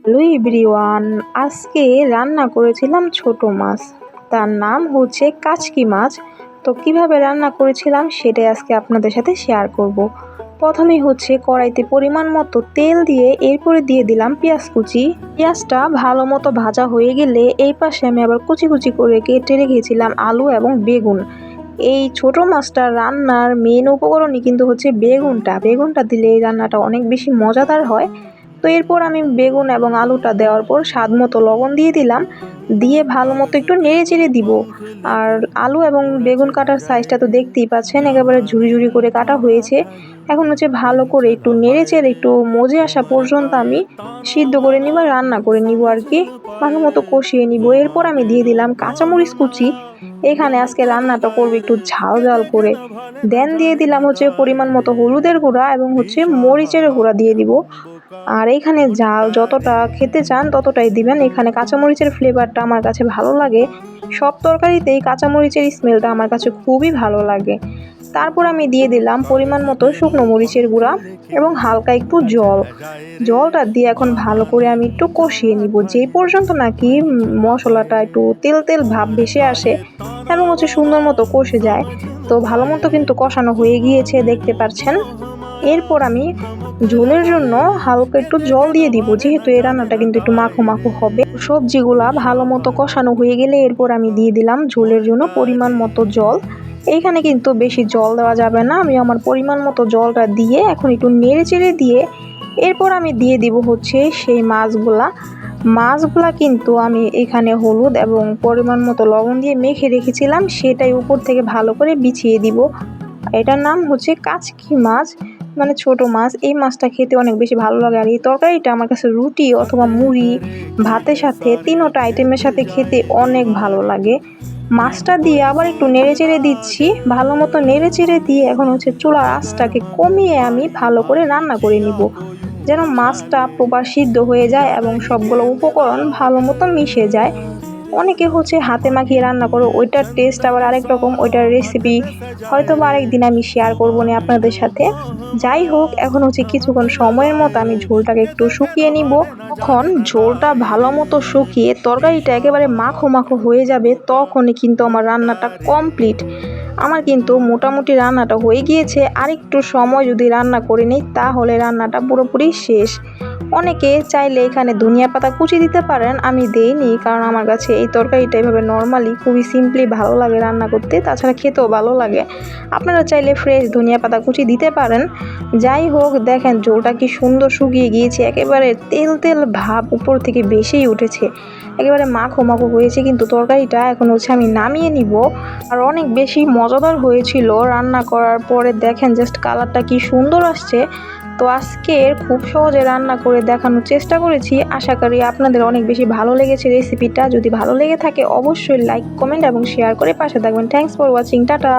Hello everyone, আজকে রান্না করেছিলাম ছোট মাছ। তার নাম হচ্ছে কাচকি মাছ। তো কিভাবে রান্না করেছিলাম সেটাই আজকে আপনাদের সাথে শেয়ার করব। প্রথমেই হচ্ছে কড়াইতে পরিমাণ মতো তেল দিয়ে এরপরে দিয়ে দিলাম পেঁয়াজ কুচি। পেঁয়াজটা ভালো মতো ভাজা হয়ে গেলে এই পাশে আমি আবার কুচি কুচি করে কেটে রেখেছিলাম আলু এবং বেগুন। এই ছোট মাছটা রান্নার মেন উপকরণই কিন্তু হচ্ছে বেগুনটা দিলে এই রান্নাটা অনেক বেশি মজাদার হয়। তো এরপর আমি বেগুন এবং আলুটা দেওয়ার পর স্বাদ মতো লবণ দিয়ে দিলাম, দিয়ে ভালো মতো একটু নেড়ে চেড়ে দিব। আর আলু এবং বেগুন কাটার সাইজটা তো দেখতেই পাচ্ছেন, একেবারে ঝুড়ি ঝুড়ি করে কাটা হয়েছে। এখন হচ্ছে ভালো করে একটু নেড়ে চেড়ে একটু মজে আসা পর্যন্ত আমি সিদ্ধ করে নিব, রান্না করে নিব আর কি, ভালো মতো কষিয়ে নিব। এরপর আমি দিয়ে দিলাম কাঁচামরিচ কুচি। এখানে আজকে রান্নাটা করবো একটু ঝাল ঝাল করে। দেন দিয়ে দিলাম হচ্ছে পরিমাণ মতো হলুদের গুঁড়া এবং হচ্ছে মরিচের গুঁড়া দিয়ে দিব। আর এখানে ঝাল যতটা খেতে চান ততটাই দিবেন। এখানে কাঁচামরিচের ফ্লেভারটা আমার কাছে ভালো লাগে, সব তরকারিতেই কাঁচামরিচের স্মেলটা আমার কাছে খুবই ভালো লাগে। তারপর আমি দিয়ে দিলাম পরিমাণ মতো শুকনো মরিচের গুঁড়া এবং হালকা একটু জলটা দিয়ে এখন ভালো করে আমি একটু কষিয়ে নিব, যেই পর্যন্ত নাকি মশলাটা একটু তেল তেল ভাব ভেসে আসে এবং হচ্ছে সুন্দর মতো কষে যায়। তো ভালো মতো কিন্তু কষানো হয়ে গিয়েছে, দেখতে পাচ্ছেন। এরপর আমি ঝোলের জন্য হালকা একটু জল দিয়ে দিব, যেহেতু এই রান্নাটা কিন্তু একটু মাখো মাখো হবে। সবজিগুলা ভালো মতো কষানো হয়ে গেলে এরপর আমি দিয়ে দিলাম ঝোলের জন্য পরিমাণ মতো জল। এইখানে কিন্তু বেশি জল দেওয়া যাবে না, আমি আমার পরিমাণ মতো জলটা দিয়ে এখন একটু নেড়ে চেড়ে দিয়ে এরপর আমি দিয়ে দিব হচ্ছে সেই মাছগুলা কিন্তু আমি এখানে হলুদ এবং পরিমাণ মতো লবণ দিয়ে মেখে রেখেছিলাম, সেটাই উপর থেকে ভালো করে বিছিয়ে দিব। এটার নাম হচ্ছে কাচকি মাছ, মানে ছোট মাছ। এই মাছটা খেতে অনেক বেশি ভালো লাগে। আর এই তরকারিটা আমার কাছে রুটি অথবা মুড়ি, ভাতের সাথে, তিনোটা আইটেমের সাথে খেতে অনেক ভালো লাগে। মাছটা দিয়ে আবার একটু নেড়ে চেড়ে দিচ্ছি, ভালো মতো নেড়ে চেড়ে দিয়ে এখন হচ্ছে চুলার আঁচটাকে কমিয়ে আমি ভালো করে রান্না করে নিব, যেন মাছটা প্রপার সিদ্ধ হয়ে যায় এবং সবগুলো উপকরণ ভালো মতো মিশে যায়। অনেকে হচ্ছে হাতে মাখিয়ে রান্না করো, ওইটার টেস্ট আবার আরেক রকম। ওইটার রেসিপি হয়তো বা আরেকদিন আমি শেয়ার করবো না আপনাদের সাথে। যাই হোক, এখন হচ্ছে কিছুক্ষণ সময়ের মতো আমি ঝোলটাকে একটু শুকিয়ে নিব। তখন ঝোলটা ভালো মতো শুকিয়ে তরকারিটা একেবারে মাখো মাখো হয়ে যাবে, তখনই কিন্তু আমার রান্নাটা কমপ্লিট। আমার কিন্তু মোটামুটি রান্নাটা হয়ে গিয়েছে, আরেকটু সময় যদি রান্না করে নিই তাহলে রান্নাটা পুরোপুরি শেষ। অনেকে চাইলে এখানে ধনিয়া পাতা কুচি দিতে পারেন, আমি দেইনি, কারণ আমার কাছে এই তরকারিটা এভাবে নর্মালি খুবই সিম্পলি ভালো লাগে রান্না করতে, তাছাড়া খেতেও ভালো লাগে। আপনারা চাইলে ফ্রেশ ধনিয়া পাতা কুচি দিতে পারেন। যাই হোক, দেখেন ঝোলটা কি সুন্দর শুকিয়ে গিয়েছে, একেবারে তেল তেল ভাব উপর থেকে বেশিই উঠেছে, একেবারে মাখো মাখো হয়েছে কিন্তু তরকারিটা। এখন হচ্ছে আমি নামিয়ে নিব। আর অনেক বেশি মজাদার হয়েছিল রান্না করার পরে, দেখেন জাস্ট কালারটা কি সুন্দর আসছে। তো আজকের খুব সহজে রান্না করে দেখানোর চেষ্টা করেছি, আশা করি আপনাদের অনেক বেশি ভালো লেগেছে রেসিপিটা। যদি ভালো লেগে থাকে অবশ্যই লাইক, কমেন্ট এবং শেয়ার করে পাশে থাকবেন। Thanks for watching, tata.